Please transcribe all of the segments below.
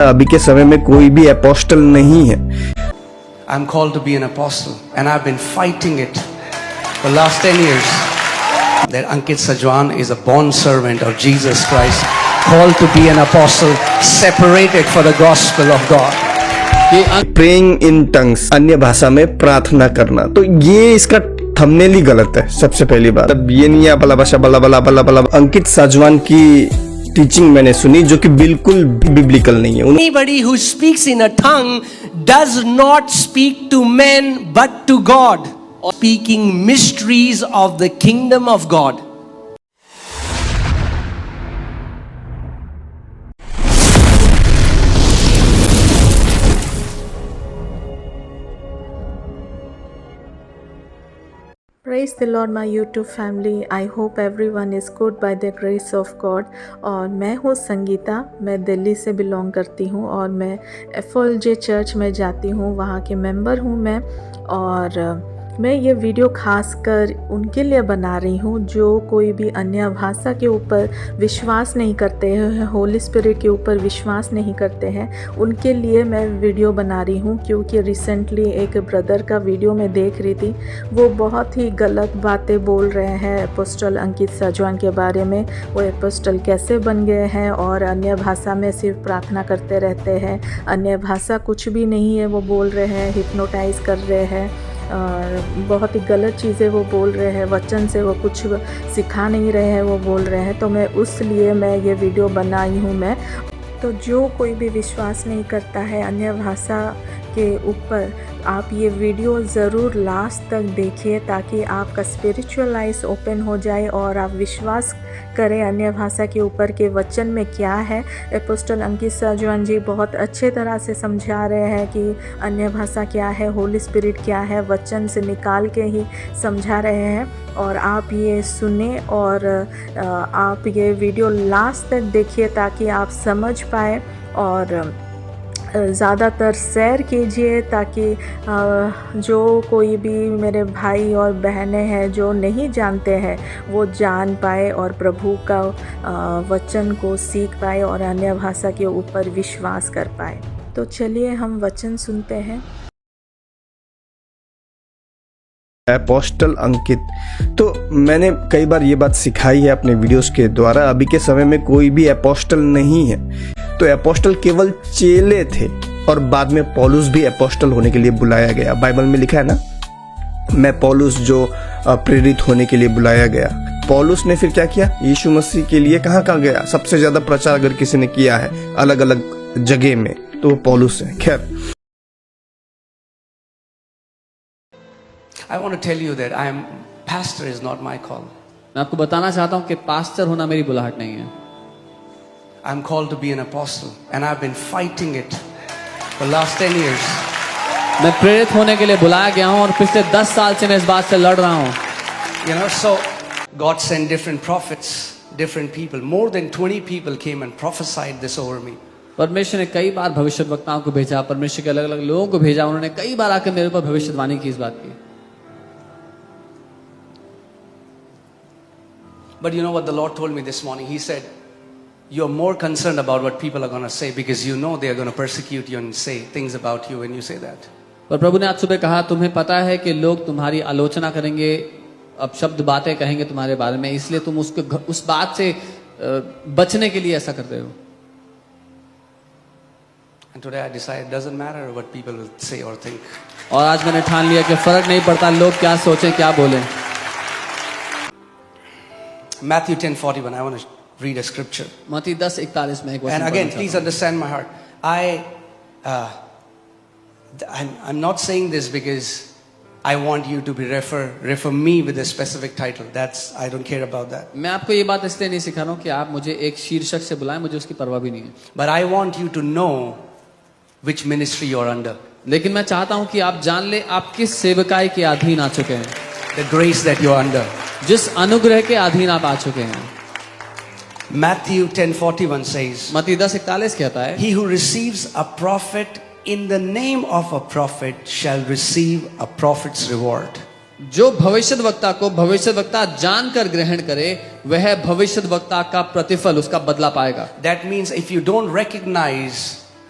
अभी के समय में कोई भी अपोस्टल नहीं है। I'm called to be an apostle and I've been fighting it for the last 10 years. That Ankit Sajwan is a born servant of Jesus Christ, called to be an apostle, separated for the gospel of God. Praying in tongues, अन्य भाषा में प्रार्थना करना, तो ये इसका thumbnail ही गलत है। सबसे पहली बात, अब ये नहीं है बला भाषा बला बला बला बला। अंकित साजवान की टीचिंग मैंने सुनी जो कि बिल्कुल बिब्लिकल नहीं है। Anybody who speaks in a tongue does not speak to men but to God, speaking mysteries of the kingdom of God. Praise the Lord my YouTube family. I hope everyone is good by the grace of God. और मैं हूँ संगीता, मैं दिल्ली से belong करती हूँ और मैं FOLJ church में जाती हूँ, वहाँ के मेंबर हूँ मैं। और मैं ये वीडियो खास कर उनके लिए बना रही हूँ जो कोई भी अन्य भाषा के ऊपर विश्वास नहीं करते हैं, होली स्पिरिट के ऊपर विश्वास नहीं करते हैं, उनके लिए मैं वीडियो बना रही हूँ। क्योंकि रिसेंटली एक ब्रदर का वीडियो मैं देख रही थी, वो बहुत ही गलत बातें बोल रहे हैं अपोस्टल अंकित साजवान के बारे में। वो अपोस्टल कैसे बन गए हैं और अन्य भाषा में सिर्फ प्रार्थना करते रहते हैं, अन्य भाषा कुछ भी नहीं है वो बोल रहे हैं, हिप्नोटाइज कर रहे हैं और बहुत ही गलत चीज़ें वो बोल रहे हैं, वचन से वो कुछ सिखा नहीं रहे हैं वो बोल रहे हैं। तो मैं उसलिए मैं ये वीडियो बनाई हूँ मैं। तो जो कोई भी विश्वास नहीं करता है अन्य भाषा के ऊपर, आप ये वीडियो ज़रूर लास्ट तक देखिए ताकि आपका स्पिरिचुअल आइज़ ओपन हो जाए और आप विश्वास करें अन्य भाषा के ऊपर के वचन में क्या है। अपोस्टल अंकित साजवान जी बहुत अच्छे तरह से समझा रहे हैं कि अन्य भाषा क्या है, होली स्पिरिट क्या है, वचन से निकाल के ही समझा रहे हैं। और आप ये सुने और आप ये वीडियो लास्ट तक देखिए ताकि आप समझ पाए और ज़्यादातर शेयर कीजिए ताकि जो कोई भी मेरे भाई और बहनें हैं जो नहीं जानते हैं वो जान पाए और प्रभु का वचन को सीख पाए और अन्य भाषा के ऊपर विश्वास कर पाए। तो चलिए हम वचन सुनते हैं। अपोस्टल अंकित, तो मैंने कई बार ये बात सिखाई है अपने वीडियोस के द्वारा, अभी के समय में कोई भी अपोस्टल नहीं है। तो अपोस्टल केवल चेले थे और बाद में पौलुस भी अपोस्टल होने के लिए बुलाया गया। बाइबल में लिखा है ना, मैं पौलुस जो प्रेरित होने के लिए बुलाया गया। पौलुस ने फिर क्या किया, यीशु मसीह के लिए कहाँ गया, सबसे ज्यादा प्रचार अगर किसी ने किया है अलग अलग जगह में तो वो पौलुस है। खैर, I want to tell you that pastor is not my call. मैं आपको बताना चाहता हूँ कि पास्टर होना मेरी बुलाहट नहीं है। I'm called to be an apostle and I've been fighting it for the last 10 years. मैं प्रेरित होने के लिए बुलाया गया हूँ और पिछले 10 साल से मैं इस बात से लड़ रहा हूँ। You know, so God sent different prophets, different people. More than 20 people came and prophesied this over me. परमेश्वर ने कई बार भविष्यवक्ताओं को भेजा, परमेश्वर के अलग अलग लोगों को भेजा, उन्होंने कई बार आकर मेरे ऊपर भविष्यवाणी की इस बात की। But you know what the Lord told me this morning? He said, you're more concerned about what people are going to say because you know they are going to persecute you and say things about you when you say that. पर प्रभु ने आज सुबह कहा, तुम्हें पता है कि लोग तुम्हारी आलोचना करेंगे, अब शब्द बातें कहेंगे तुम्हारे बारे में, इसलिए तुम उस बात से बचने के लिए ऐसा करते हो। And today I decided it doesn't matter what people will say or think. और आज मैंने ठान लिया कि फर्क नहीं पड़ता लोग क्या सोचें क्या बोलें। Matthew 10:41. I want to read a scripture. मत्ती 10:41 में एक वचन And again, पढ़ना please चाहता हूं। understand my heart. I'm not saying this because I want you to be refer me with a specific title. I don't care about that. मैं आपको ये बात इसलिए नहीं सिखा रहा हूँ कि आप मुझे एक शीर्षक से बुलाएं, मुझे उसकी परवाह भी नहीं है। But I want you to know which ministry you're under. लेकिन मैं चाहता हूँ कि आप जान ले आप किस सेवकाई के अधीन आ चुके हैं, The grace that you're under. जिस अनुग्रह के अधीन आप आ चुके हैं। Matthew 10:41 says, मत्ती 10:41 कहता है, He who receives a prophet in the name of a prophet shall receive a prophet's reward. जो भविष्यद्वक्ता को भविष्यद्वक्ता जानकर ग्रहण करे वह भविष्यद्वक्ता का प्रतिफल, उसका बदला पाएगा। That means if you don't recognize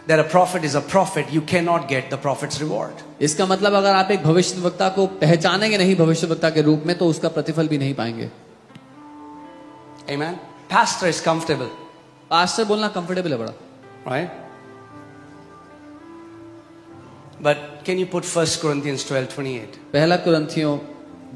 that a prophet is a prophet, you cannot get the prophet's reward. इसका मतलब अगर आप एक भविष्यवक्ता को पहचानेंगे नहीं भविष्यवक्ता के रूप में तो उसका प्रतिफल भी नहीं पाएंगे। Amen. Pastor is comfortable, pastor बोलना कंफर्टेबल है बड़ा, right? But can you put 1 Corinthians 12:28? पहला कुरिन्थियों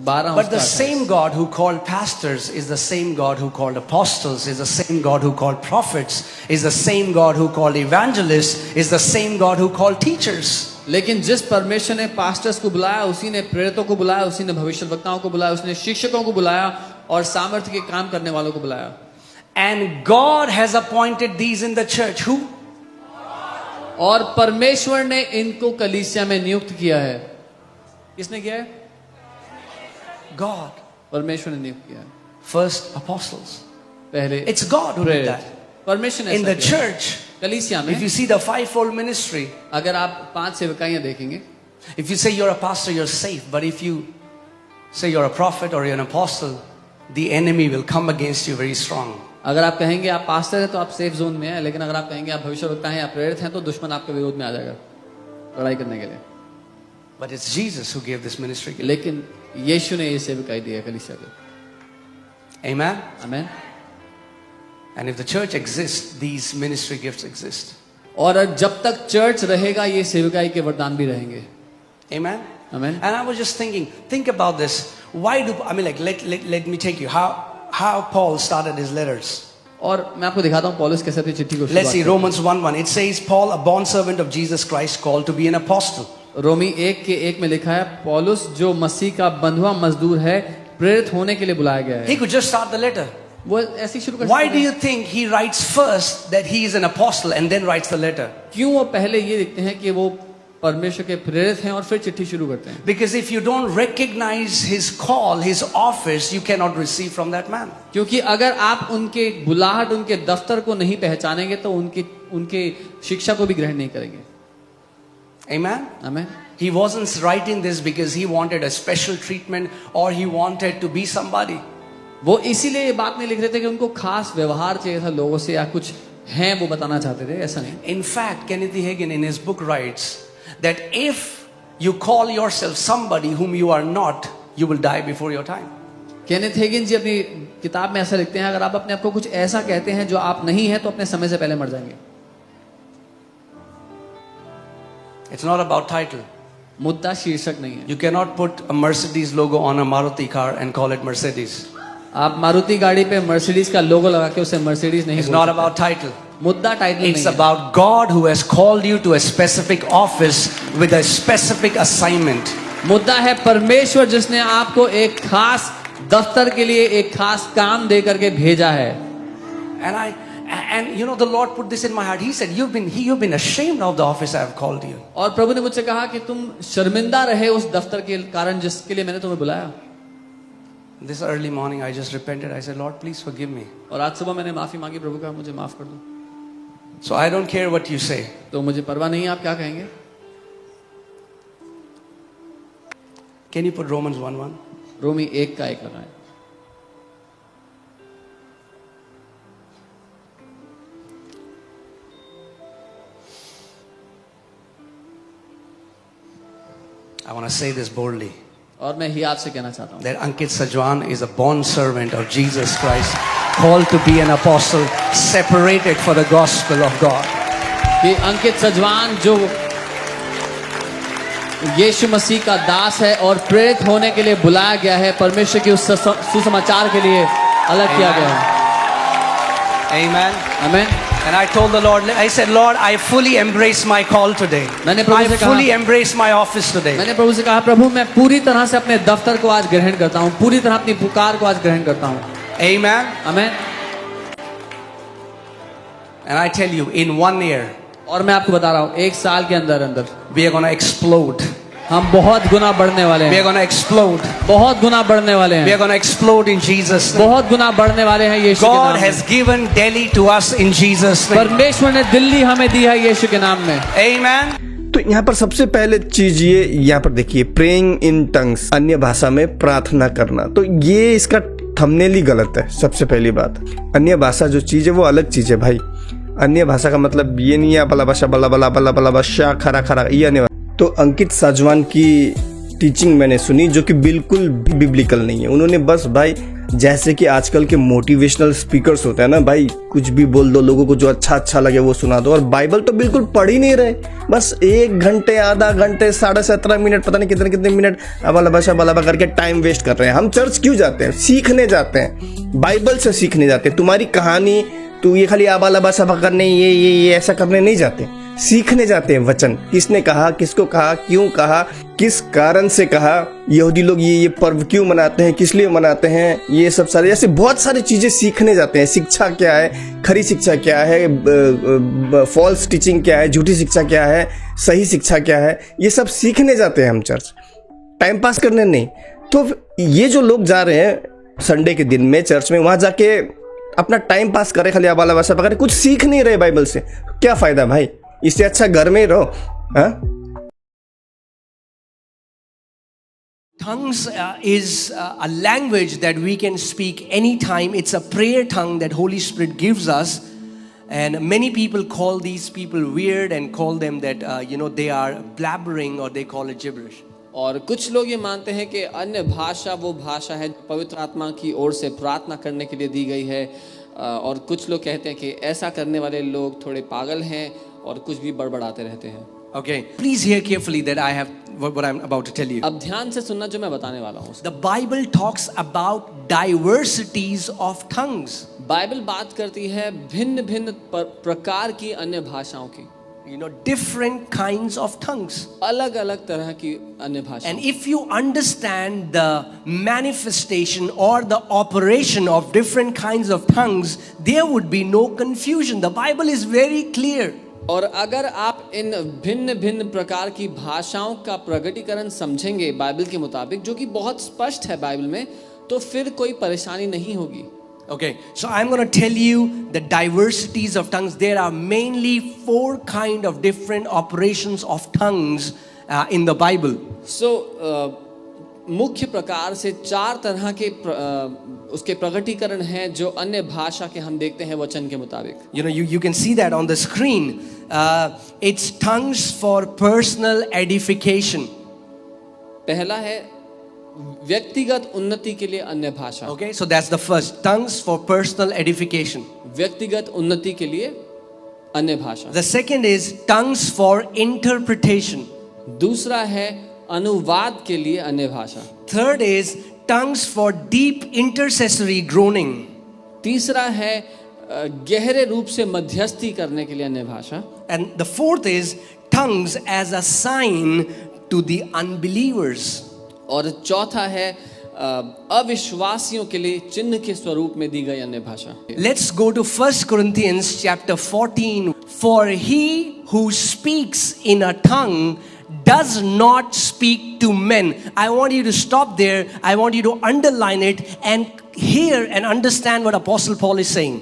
12 But the उसका 28। same God who called pastors is the same God who called apostles, is the same God who called prophets, is the same God who called evangelists, is the same God who called teachers. लेकिन जिस परमेश्वर ने pastors को बुलाया उसी ने प्रेरितों को बुलाया, उसी ने भविष्यवक्ताओं को बुलाया, उसने शिक्षकों को बुलाया और सामर्थ्य के काम करने वालों को बुलाया। And God has appointed these in the church. Who? और परमेश्वर ने इनको कलीसिया में नियुक्त किया है। किसने किया है? God. परमेश्वर ने नियुक्त किया है। First apostles. पहले It's God who did that. परमेश्वर ने In ऐसा the किया। church, कलीसिया if you में see the fivefold ministry, अगर आप 5 सेवकाइयां देखेंगे, if you say you're a pastor, you're safe. But if you say you're a prophet or you're an apostle, the enemy will come against you very strong. अगर आप कहेंगे आप pastor हैं तो आप सेफ जोन में हैं, लेकिन अगर आप कहेंगे आप भविष्यवक्ता हैं या प्रेरित हैं तो दुश्मन आपके विरोध में आ जाएगा लड़ाई करने के लिए। But it's Jesus who gave this ministry. लेकिन यीशु ने ये सेवकाई दी है कलीसिया को। Amen. आमीन। And if the church exists, these ministry gifts exist. और जब तक चर्च रहेगा ये सेवकाई के वरदान भी रहेंगे। Amen. Amen. And I was just thinking, think about this. Why do, I mean, like, let me take you. How Paul started his letters. और मैं आपको दिखाता हूँ पौलुस कैसे अपनी चिट्ठी को Let's see, शुरुआत Romans 1:1. It says, Paul, a bondservant of Jesus Christ, called to be an apostle. करते हैं। रोमी 1:1 में लिखा है पौलुस जो मसीह का बंधुआ मजदूर है प्रेरित होने के लिए बुलाया गया है। He could just start the letter. वो ऐसे ही शुरू कर Why सकता do है। you think he writes first that he is an apostle and then writes the letter? क्यों वो पहले ये लिखते हैं कि वो परमेश्वर के प्रेरित हैं और फिर चिट्ठी शुरू करते हैं? Because if you don't recognize his call, his office, you cannot receive from that man. क्योंकि अगर आप उनके बुलाहट उनके दफ्तर को नहीं पहचानेंगे तो उनके शिक्षा को भी ग्रहण नहीं करेंगे। Amen. आमीन। He wasn't writing this because he wanted a special treatment or he wanted to be somebody. वो इसीलिए ये बात नहीं लिख रहे थे कि उनको खास व्यवहार चाहिए था लोगों से या कुछ हैं वो बताना चाहते थे, ऐसा नहीं। In fact, Kenneth E. Hagin in his book writes that if you call yourself somebody whom you are not, you will die before your time. Kenneth Hagin ji अपनी किताब में ऐसा लिखते हैं अगर आप अपने आप को कुछ ऐसा कहते हैं जो आप नहीं हैं तो अपने समय से पहले मर जाएंगे। It's not about title. मुद्दा शीर्षक नहीं है। You cannot put a Mercedes logo on a Maruti car and call it Mercedes. आप मारुति गाड़ी पे मर्सिडीज का लोगो लगा के उसे मर्सिडीज नहीं It's बोल not सकते। about title. मुद्दा टाइटल It's नहीं है। about God who has called you to a specific office with a specific assignment. मुद्दा है परमेश्वर जिसने आपको एक खास दफ्तर के लिए एक खास काम दे करके भेजा है। And you know the Lord put this in my heart. He said, you've been ashamed of the office I have called you. और प्रभु ने मुझसे कहा कि तुम शर्मिंदा रहे उस दफ्तर के कारण जिसके लिए मैंने तुम्हें बुलाया। This early morning I just repented. I said, Lord, please forgive me. और आज सुबह मैंने माफी मांगी, प्रभु का मुझे माफ कर दो। So I don't care what you say. तो मुझे परवाह नहीं है आप क्या कहेंगे। Can you put Romans 1:1? रोमी 1:1 लगाएं। I want to say this boldly. और मैं ही आपसे कहना चाहता हूँ That Ankit Sajwan is a bond servant of Jesus Christ, called to be an apostle, separated for the gospel of God. कि अंकित सजवान जो यीशु मसीह का दास है और प्रेरित होने के लिए बुलाया गया है, परमेश्वर के उस सुसमाचार के लिए अलग किया गया है। Amen. आमीन। And I told the Lord, I said, Lord, I fully embrace my call today. मैंने प्रभु I से कहा- fully embrace my office today. मैंने प्रभु से कहा प्रभु मैं पूरी तरह से अपने दफ्तर को आज ग्रहण करता हूँ, पूरी तरह अपनी पुकार को आज ग्रहण करता हूँ। Amen. आमीन। And I tell you, in 1 year, और मैं आपको बता रहा हूँ 1 साल के अंदर अंदर we are going to explode. हम बहुत गुना बढ़ने वाले We are हैं, going to explode. बहुत गुना बढ़ने वाले We are हैं, going to explode in Jesus' name. बहुत गुना बढ़ने वाले हैं यीशु के God नाम has में। given Delhi to us in Jesus' name. परमेश्वर ने दिल्ली हमें दी है यीशु के नाम में। Amen. तो यहाँ पर सबसे पहले चीज ये यहाँ पर देखिए, प्रेइंग इन टंग्स, अन्य भाषा में प्रार्थना करना। तो ये इसका थंबनेल ही गलत है। सबसे पहली बात, अन्य भाषा जो चीज है वो अलग चीज है भाई। अन्य भाषा का मतलब ये नहीं है बला भाषा बला बला बला बला भाषा खरा खरा, ये नहीं। तो अंकित साजवान की टीचिंग मैंने सुनी जो कि बिल्कुल भी बिब्लिकल नहीं है। उन्होंने बस भाई जैसे कि आजकल के मोटिवेशनल स्पीकर्स होते हैं ना भाई, कुछ भी बोल दो, लोगों को जो अच्छा लगे वो सुना दो। और बाइबल तो बिल्कुल पढ़ ही नहीं रहे, बस 1 घंटे, आधा घंटे, 17.5 मिनट, पता नहीं कितने मिनट अबला भाषा बलाबा करके टाइम वेस्ट कर रहे हैं। हम चर्च क्यों जाते हैं? सीखने जाते हैं, बाइबल से सीखने जाते हैं। तुम्हारी कहानी तू ये खाली आबाला भाषा करने ये ऐसा करने नहीं जाते, सीखने जाते हैं। वचन किसने कहा, किसको कहा, क्यों कहा, किस कारण से कहा, यहूदी लोग ये पर्व क्यों मनाते हैं, किस लिए मनाते हैं, ये सब सारे ऐसे बहुत सारी चीजें सीखने जाते हैं। शिक्षा क्या है, खरी शिक्षा क्या है, फॉल्स टीचिंग क्या है, झूठी शिक्षा क्या है, सही शिक्षा क्या है, ये सब सीखने जाते हैं हम चर्च, टाइम पास करने नहीं। तो ये जो लोग जा रहे हैं संडे के दिन में चर्च में, वहां जाके अपना टाइम पास करे, खाली आबाला भाषा पकड़े, कुछ सीख नहीं रहे बाइबल से, क्या फायदा भाई? इससे अच्छा घर में ही रहो। Tongues is a language that we can speak anytime. It's a prayer tongue that Holy Spirit gives us. And many people call these people weird and call them that, they are blabbering, or they call it gibberish. और कुछ लोग ये मानते हैं कि अन्य भाषा वो भाषा है पवित्र आत्मा की ओर से प्रार्थना करने के लिए दी गई है। और कुछ लोग कहते हैं कि ऐसा करने वाले लोग थोड़े पागल हैं और कुछ भी बड़बड़ाते रहते हैं। Okay, please hear carefully that I have what I'm about to tell you. अब ध्यान से सुनना जो मैं बताने वाला हूँ। The Bible talks about diversities of tongues. Bible बात करती है भिन्न भिन्न प्रकार की अन्य भाषाओं की। Different kinds of tongues. अलग अलग तरह की अन्य भाषा। And if you understand the manifestation or the operation of different kinds of tongues, there would be no confusion. The Bible is very clear. और अगर आप इन भिन्न भिन्न प्रकार की भाषाओं का प्रकटीकरण समझेंगे बाइबल के मुताबिक, जो कि बहुत स्पष्ट है बाइबल में, तो फिर कोई परेशानी नहीं होगी। Okay, so I'm going to tell you the diversities of tongues. There are mainly 4 kind of different operations of tongues in the Bible. So मुख्य प्रकार से 4 तरह के उसके प्रकटीकरण हैं जो अन्य भाषा के हम देखते हैं वचन के मुताबिक। You can see that on the screen. It's tongues for personal edification. पहला है व्यक्तिगत उन्नति के लिए अन्य भाषा। Okay, so that's the first, tongues for personal edification. व्यक्तिगत उन्नति के लिए अन्य भाषा। The second is tongues for interpretation. दूसरा है अनुवाद के लिए अन्य भाषा। Third is tongues for deep intercessory groaning. तीसरा है गहरे रूप से मध्यस्थी करने के लिए अन्य भाषा। And the fourth is tongues as a sign to the unbelievers. और चौथा है अविश्वासियों के लिए चिन्ह के स्वरूप में दी गई अन्य भाषा। Let's go to 1 Corinthians chapter 14. For he who speaks in a tongue does not speak to men. I want you to stop there. I want you to underline it and hear and understand what Apostle Paul is saying.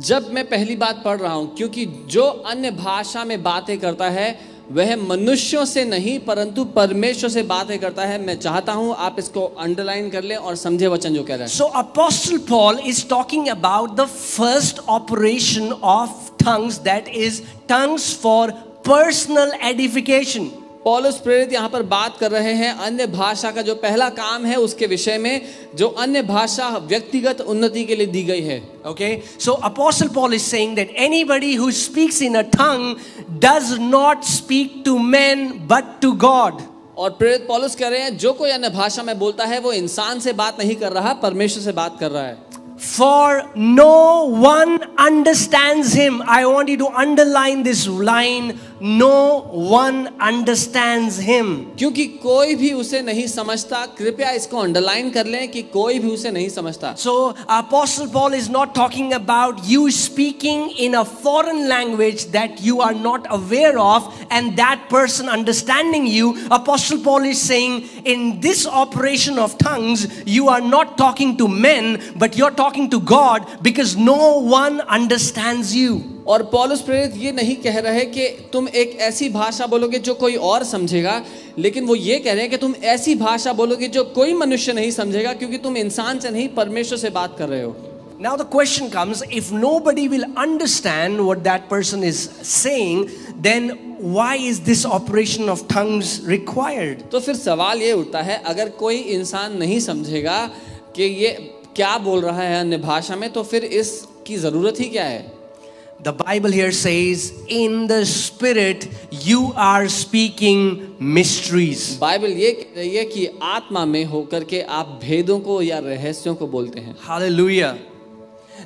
जब मैं पहली बात पढ़ रहा हूं, क्योंकि जो अन्य भाषा में बातें करता है वह मनुष्यों से नहीं परंतु परमेश्वर से बातें करता है। मैं चाहता हूं आप इसको अंडरलाइन कर लें और समझे वचन जो कह रहा है। So Apostle Paul is talking about the first operation of tongues, that is tongues for personal edification. पौलुस प्रेरित यहाँ पर बात कर रहे हैं अन्य भाषा का जो पहला काम है उसके विषय में, जो अन्य भाषा व्यक्तिगत उन्नति के लिए दी गई है। Okay, so Apostle Paul is saying that anybody who speaks in a tongue does not speak to men but to God. और प्रेरित पौलुस कह रहे हैं जो कोई अन्य भाषा में बोलता है वो इंसान से बात नहीं कर रहा, परमेश्वर से बात कर रहा है। For no one understands him. I want you to underline this line. No one understands him. क्योंकि कोई भी उसे नहीं समझता। कृपया इसको अंडरलाइन कर लें कि कोई भी उसे नहीं समझता। So Apostle Paul is not talking about you speaking in a foreign language that you are not aware of and that person understanding you. Apostle Paul is saying in this operation of tongues you are not talking to men but you're talking to God because no one understands you. और पौलुस प्रेरित ये नहीं कह रहे कि तुम एक ऐसी भाषा बोलोगे जो कोई और समझेगा, लेकिन वो ये कह रहे हैं कि तुम ऐसी भाषा बोलोगे जो कोई मनुष्य नहीं समझेगा, क्योंकि तुम इंसान से नहीं परमेश्वर से बात कर रहे हो। Now the question comes, if nobody will understand what that person is saying, then why is this operation of tongues required? तो फिर सवाल ये उठता है, अगर कोई इंसान नहीं समझेगा कि ये क्या बोल रहा है अन्य भाषा में, तो फिर इसकी जरूरत ही क्या है? The Bible here says, in the spirit you are speaking mysteries. Bible ये कह रही है कि आत्मा में होकर के आप भेदों को या रहस्यों को बोलते हैं। Hallelujah.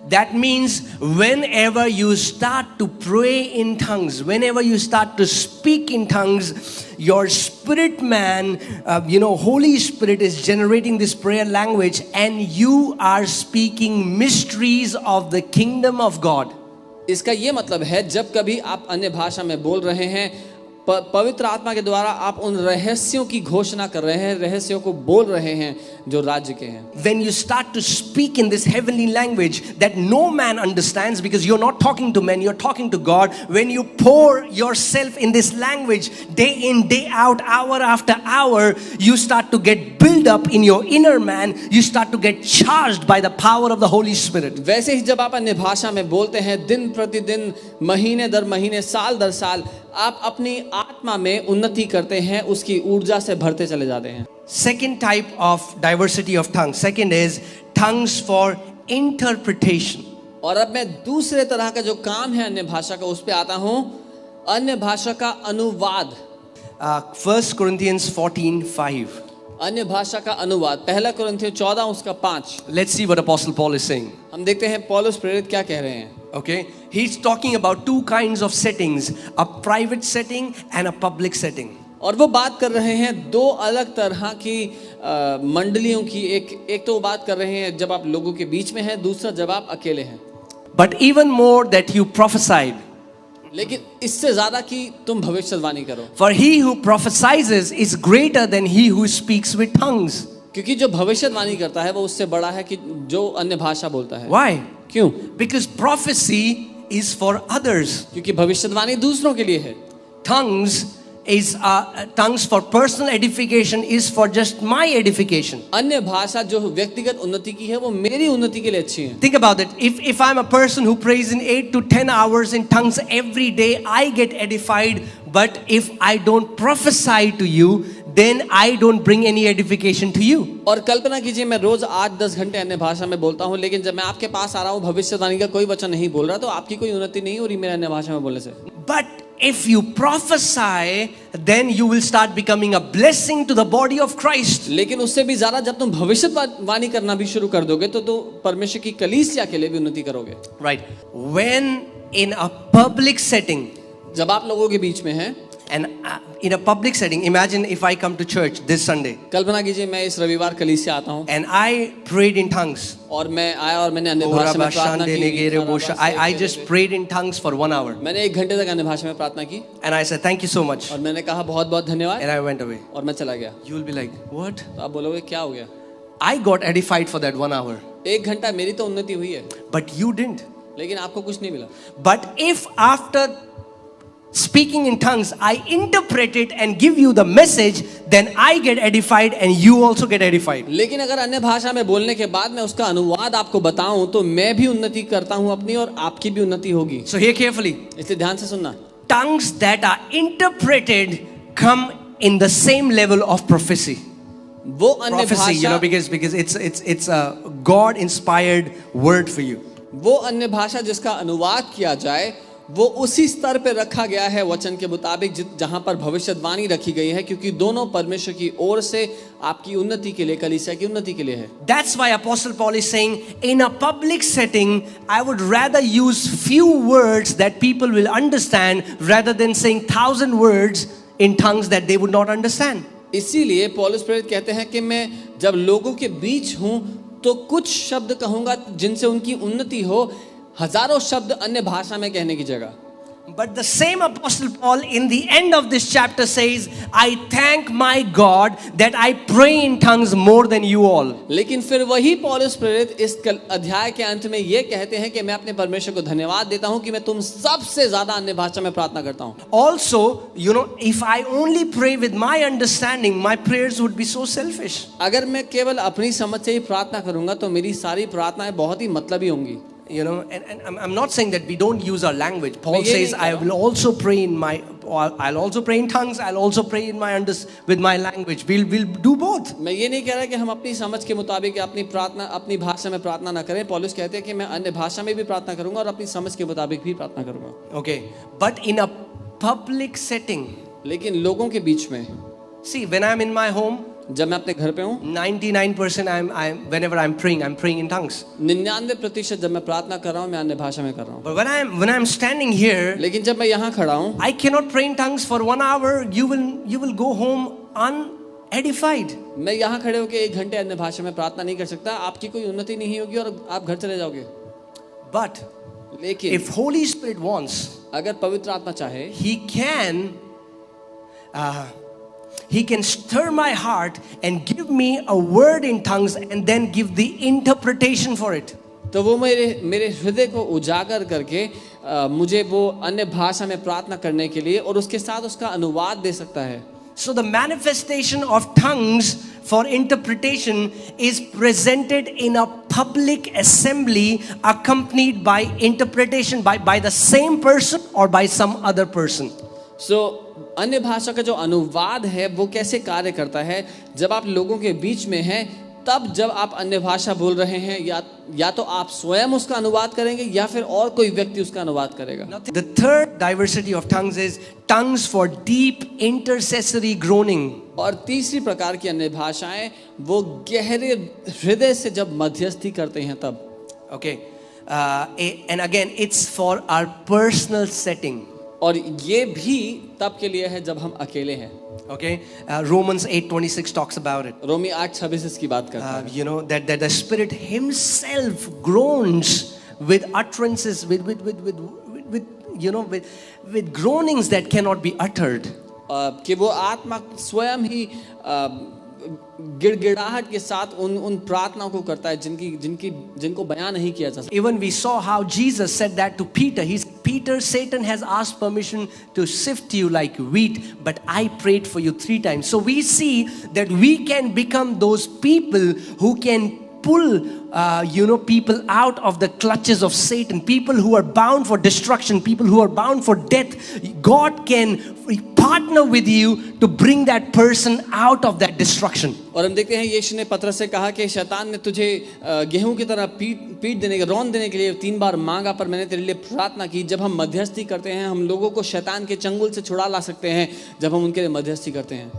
That means whenever you start to pray in tongues, whenever you start to speak in tongues, your spirit man, Holy Spirit is generating this prayer language, and you are speaking mysteries of the kingdom of God. इसका ये मतलब है, जब कभी आप अन्य भाषा में बोल रहे हैं, पवित्र आत्मा के द्वारा आप उन रहस्यों की घोषणा कर रहे हैं, रहस्यों को बोल रहे हैं जो राज्य के हैं। When you start to speak in this heavenly language that no man understands, because you're not talking to men, you're talking to God. When you pour yourself in this language day in, day out, hour after hour, you start to get built up in your inner man. You start to get charged by the power of the Holy Spirit. वैसे ही जब आप अन्य भाषा में बोलते हैं, दिन प्रतिदिन, महीने दर महीने, साल दर साल, आप अपनी आत्मा में उन्नति करते हैं, उसकी ऊर्जा से भरते चले जाते हैं। Second type of diversity of tongues. Second is tongues for interpretation. और अब मैं दूसरे तरह का जो काम है अन्य भाषा का, उस पे आता हूँ, अन्य भाषा का अनुवाद। 1 Corinthians 14:5. अन्य भाषा का अनुवाद, पहला कुरिन्थियों 14 उसका 5। Let's see what Apostle Paul is saying. हम देखते हैं पौलुस प्रेरित क्या कह रहे हैं। Okay, he's talking about two kinds of settings, a private setting and a public setting. और वो बात कर रहे हैं दो अलग तरह की मंडलियों की। एक तो वो बात कर रहे हैं जब आप लोगों के बीच में हैं, दूसरा जब आप अकेले हैं। But even more that you prophesied. लेकिन इससे ज्यादा कि तुम भविष्यवाणी करो। For he who prophesies is greater than he who speaks with tongues. क्योंकि जो भविष्यवाणी करता है वो उससे बड़ा है कि जो अन्य भाषा बोलता है। Why? क्यों? Because prophecy is for others. क्योंकि भविष्यवाणी दूसरों के लिए है। Tongues for personal edification is for just my edification. अन्य भाषा जो व्यक्तिगत उन्नति की है वो मेरी उन्नति के लिए अच्छी है। Think about it. If I'm a person who prays in 8 to 10 hours in tongues every day, I get edified. But if I don't prophesy to you, then I don't bring any edification to you. और कल्पना कीजिए मैं रोज 8-10 घंटे अन्य भाषा में बोलता हूँ, लेकिन जब मैं आपके पास आ रहा हूँ भविष्यवाणी का कोई वचन नहीं बोल रहा, तो आपकी कोई उन्नति नहीं हो रही मेरे अन्य भाषा में बोलने से। But if you prophesy, then you will start becoming a blessing to the body of Christ. लेकिन उससे भी ज्यादा जब तुम भविष्यवाणी करना भी शुरू कर दोगे तो परमेश्वर की कलीसिया के लिए भी उन्नति करोगे। Right. When in a public setting, जब आप लोगों के बीच में हैं, and in a public setting, imagine if I come to church this Sunday. कल्पना कीजिए मैं इस रविवार कलीसिया आता हूँ And I prayed in tongues. और मैं आया और मैंने अन्य भाषा में प्रार्थना की। I just prayed in tongues for 1 hour. मैंने 1 घंटे तक अन्य भाषा में प्रार्थना की। And I said, thank you so much. और मैंने कहा बहुत बहुत धन्यवाद। And I went away. और मैं चला गया। You will be like, what? तो आप बोलोगे क्या हो गया? I got edified for that 1 hour. 1 घंटा मेरी तो उन्नति हुई है, But you didn't. लेकिन आपको कुछ नहीं मिला। But if after speaking in tongues, I interpret it and give you the message, then I get edified and you also get edified. लेकिन अगर अन्य भाषा में बोलने के बाद मैं उसका अनुवाद आपको बताऊं तो मैं भी उन्नति करता हूं अपनी और आपकी भी उन्नति होगी। So hear carefully. इसलिए ध्यान से सुनना। Tongues that are interpreted come in the same level of prophecy. वो अन्य Prophecy, भाषा, because it's a God inspired word for you. वो अन्य भाषा जिसका अनुवाद किया जाए वो उसी स्तर पे रखा गया है वचन के मुताबिक जहां पर भविष्यवाणी रखी गई है, क्योंकि दोनों परमेश्वर की ओर से आपकी उन्नति के लिए, कलीसिया की उन्नति के लिए है। That's why Apostle Paul is saying, in a public setting, I would rather use few words that people will understand rather than saying 1,000 words in tongues that they would not understand. इसीलिए पौलुस प्रेरित कहते हैं कि मैं जब लोगों के बीच हूं तो कुछ शब्द कहूंगा जिनसे उनकी उन्नति हो, हजारों शब्द अन्य भाषा में कहने की जगह। But the same Apostle Paul in the end of this chapter says, I thank my God that I pray in tongues more than you all. लेकिन फिर वही पौलुस प्रेरित इस अध्याय के अंत में ये कहते हैं कि मैं अपने परमेश्वर को धन्यवाद देता हूं कि मैं तुम सबसे ज्यादा अन्य भाषा में प्रार्थना करता हूं. Also, you know, if I only pray with my understanding, my prayers would be so selfish. अगर मैं केवल अपनी समझ से ही प्रार्थना करूंगा तो मेरी सारी प्रार्थनाएं बहुत ही मतलबी होंगी. You know, and I'm not saying that we don't use our language. Paul मैं ये says, नहीं I कह रहा. will also pray in my, I'll also pray in tongues. I'll also pray in my with my language. We'll do both. मैं ये नहीं कह रहा कि हम अपनी समझ के मुताबिक अपनी प्रार्थना अपनी भाषा में प्रार्थना ना करें. पौलुस कहते हैं कि मैं अन्य भाषा में भी प्रार्थना करूंगा और अपनी समझ के मुताबिक भी प्रार्थना करूंगा. Okay, but in a public setting, लेकिन लोगों के बीच में, see, when I'm in my home, जब मैं अपने घर पे हूँ, 99% whenever I'm praying in tongues. 99% जब मैं प्रार्थना कर रहा हूँ मैं अन्य भाषा में कर रहा हूँ. But when I'm standing here, लेकिन जब मैं यहाँ खड़ा हूँ, I cannot pray in tongues for 1 hour. You will go home unedified. मैं यहाँ खड़े होकर 1 घंटे अन्य भाषा में प्रार्थना नहीं कर सकता. आपकी कोई उन्नति नहीं होगी और आप घर चले जाओगे. But लेकिन if Holy Spirit wants, अगर पवित्र आत्मा चाहे, He can stir my heart and give me a word in tongues and then give the interpretation for it. तो वो मेरे हृदय को उजागर करके मुझे वो अन्य भाषा में प्रार्थना करने के लिए और उसके साथ उसका अनुवाद दे सकता है. So the manifestation of tongues for interpretation is presented in a public assembly accompanied by interpretation by the same person or by some other person. So अन्य भाषा का जो अनुवाद है वो कैसे कार्य करता है? जब आप लोगों के बीच में हैं तब जब आप अन्य भाषा बोल रहे हैं या तो आप स्वयं उसका अनुवाद करेंगे या फिर और कोई व्यक्ति उसका अनुवाद करेगा. The third diversity of tongues is tongues for deep intercessory groaning. और तीसरी प्रकार की अन्य भाषाएं वो गहरे हृदय से जब मध्यस्थी करते हैं तब. Okay, and again it's for our personal setting. और ये भी तब के लिए है जब हम अकेले हैं. Okay, Romans 8:26 talks about it. रोमी 8:26 इसकी बात करता है. You know that the Spirit Himself groans with utterances, with you know with groanings that cannot be uttered. कि वो आत्मा स्वयं ही गिड़गिड़ाहट के साथ उन प्रार्थनाओं को करता है जिनको बयान नहीं किया जा सकता. Even we saw how Jesus said that to Peter. Peter, Satan has asked permission to sift you like wheat, but I prayed for you 3 times. So we see that we can become those people who can pull people out of the clutches of Satan, people who are bound for destruction, people who are bound for death. God can partner with you to bring that person out of that destruction. और हम देखते हैं यीशु ने पतरस से कहा कि शैतान ने तुझे गेहूं की तरह रौंद देने के लिए 3 बार मांगा, पर मैंने तेरे लिए प्रार्थना की. जब हम मध्यस्थी करते हैं हम लोगों को शैतान के चंगुल से छुड़ा ला सकते हैं जब हम उनके लिए मध्यस्थी करते हैं.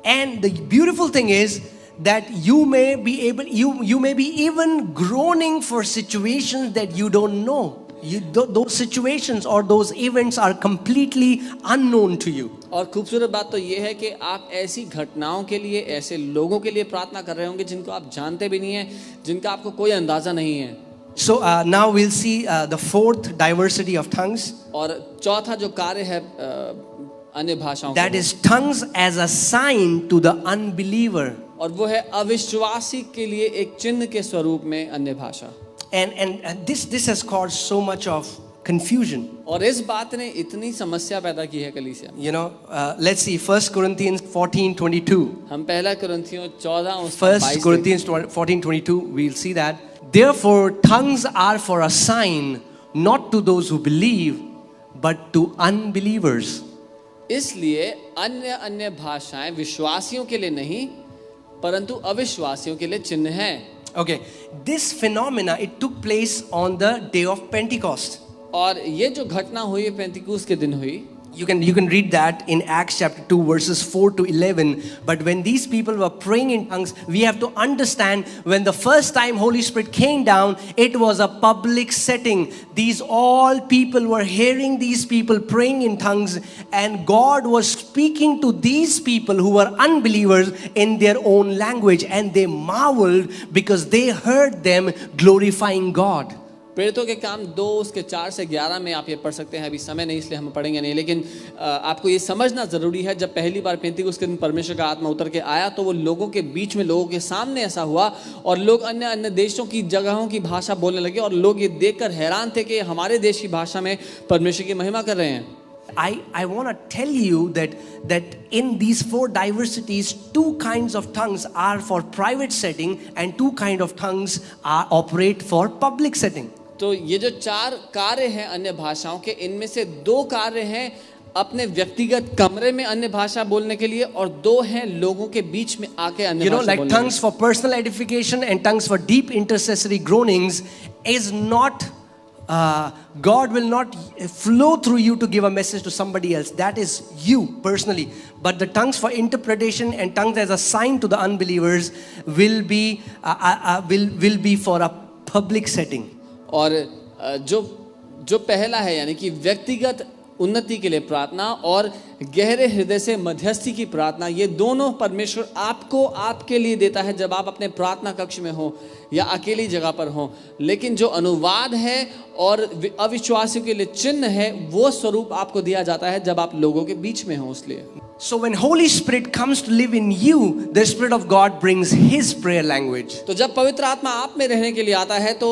And the beautiful thing is that you may be even groaning for situations that you don't know. Those situations or those events are completely unknown to you. और खूबसूरत बात तो ये है कि आप ऐसी घटनाओं के लिए, ऐसे लोगों के लिए प्रार्थना कर रहे होंगे जिनको आप जानते भी नहीं हैं, जिनका आपको कोई अंदाजा नहीं है. So now we'll see the fourth diversity of tongues. और चौथा जो कार्य है अन्य भाषाओं that is tongues as a sign to the unbeliever. और वो है अविश्वासी के लिए एक चिन्ह के स्वरूप में अन्य भाषा. And this has caused so much of confusion. और इस बात ने इतनी समस्या पैदा की है कलीसिया. You know, let's see 1 Corinthians 14:22. हम पहला कुरिन्थियों 14 1 Corinthians 14:22 we'll see that. Therefore tongues are for a sign, not to those who believe, but to unbelievers. इसलिए अन्य भाषाएं विश्वासियों के लिए नहीं परंतु अविश्वासियों के लिए चिन्ह है. Okay, this phenomena it took place on the day of Pentecost. और ये जो घटना हुई पेंतिकुस्त के दिन हुई. You can read that in Acts chapter 2 verses 4 to 11. But when these people were praying in tongues, we have to understand when the first time Holy Spirit came down, it was a public setting. These all people were hearing these people praying in tongues, and God was speaking to these people who were unbelievers in their own language, and they marveled because they heard them glorifying God. प्रेरितों के काम 2 उसके 4 से 11 में आप ये पढ़ सकते हैं। अभी समय नहीं इसलिए हम पढ़ेंगे नहीं, लेकिन आपको ये समझना ज़रूरी है, जब पहली बार पेंतीकोस्त के दिन परमेश्वर का आत्मा उतर के आया तो वो लोगों के बीच में, लोगों के सामने ऐसा हुआ और लोग अन्य अन्य देशों की जगहों की भाषा बोलने लगे और लोग ये देखकर हैरान थे कि हमारे देश की भाषा में परमेश्वर की महिमा कर रहे हैं। I want to tell you that in these 4 diversities, 2 kinds of tongues are for private setting and 2 kind of tongues are operate for public setting. तो ये जो 4 कार्य हैं अन्य भाषाओं के, इनमें से 2 कार्य हैं अपने व्यक्तिगत कमरे में अन्य भाषा बोलने के लिए और 2 हैं लोगों के बीच में आके अन्य भाषा Like बोलने tongues for personal edification and tongues for deep intercessory groanings is not God will not flow through you to give a message to somebody else. That is you personally. But the tongues for interpretation and tongues as a sign to the unbelievers will be for a public setting. और जो पहला है यानी कि व्यक्तिगत उन्नति के लिए प्रार्थना और गहरे हृदय से मध्यस्थी की प्रार्थना, ये दोनों परमेश्वर आपको आपके लिए देता है जब आप अपने प्रार्थना कक्ष में हो या अकेली जगह पर हो। लेकिन जो अनुवाद है और अविश्वासियों के लिए चिन्ह है, वो स्वरूप आपको दिया जाता है जब आप लोगों के बीच में हो। इसलिए So when Holy Spirit comes to live in you, the Spirit of God brings His prayer language. तो जब पवित्र आत्मा आप में रहने के लिए आता है तो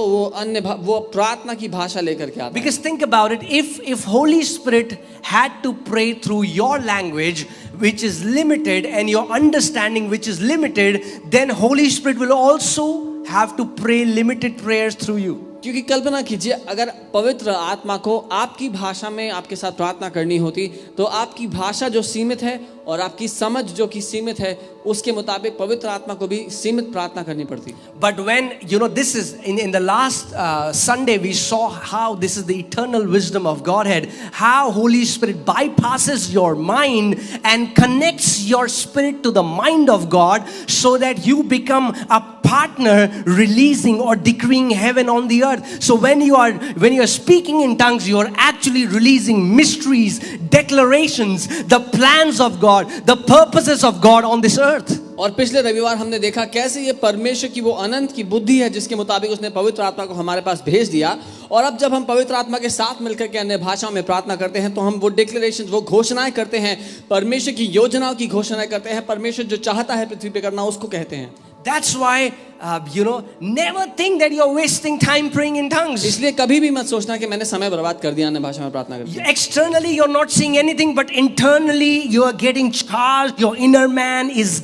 वो प्रार्थना की भाषा लेकर के आता है। Because think about it, if Holy Spirit had to pray through your language, which is limited, and your understanding, which is limited, then Holy Spirit will also have to pray limited prayers through you. क्योंकि कल्पना कीजिए, अगर पवित्र आत्मा को आपकी भाषा में आपके साथ प्रार्थना करनी होती तो आपकी भाषा जो सीमित है और आपकी समझ जो कि सीमित है, उसके मुताबिक पवित्र आत्मा को भी सीमित प्रार्थना करनी पड़ती। But when this is in the last Sunday we saw how this is the eternal wisdom of Godhead, how Holy Spirit bypasses your mind and connects your spirit to the mind of God so that you become a partner releasing or decreeing heaven on the earth. So when you are speaking in tongues, you are actually releasing mysteries, declarations, the plans of God, the purposes of God on this earth. और पिछले रविवार हमने देखा कैसे ये परमेश्वर की वो अनंत की बुद्धि है जिसके मुताबिक उसने पवित्र आत्मा को हमारे पास भेज दिया। और अब जब हम पवित्र आत्मा के साथ मिलकर के अन्य भाषाओं में प्रार्थना करते हैं तो हम वो डिक्लेरेशन, वो घोषणाएं करते हैं, परमेश्वर की योजनाओं की घोषणाएं करते हैं, परमेश्वर जो चाहता है पृथ्वी पे करना उसको कहते हैं। That's why never think that you're wasting time praying in tongues. इसलिए कभी भी मत सोचना कि मैंने समय बर्बाद कर दिया अन्य भाषा में प्रार्थना करके। Externally you're not seeing anything, but internally you are getting charged. Your inner man is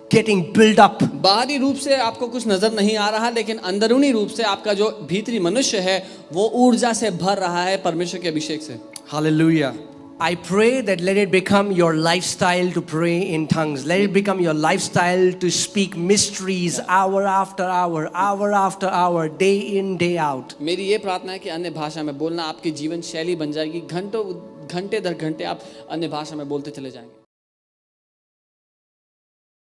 getting built up. बाहरी रूप से आपको कुछ नजर नहीं आ रहा, लेकिन अंदरूनी रूप से आपका जो भीतरी मनुष्य है वो ऊर्जा से भर रहा है परमेश्वर के अभिषेक से। Hallelujah. I pray that let it become your lifestyle to pray in tongues. Let it become your lifestyle to speak mysteries hour after hour, hour after hour, day in, day out. मेरी ये प्रार्थना है कि अन्य भाषा में बोलना आपकी जीवन शैली बन जाएगी। घंटे दर घंटे आप अन्य भाषा में बोलते चले जाएंगे।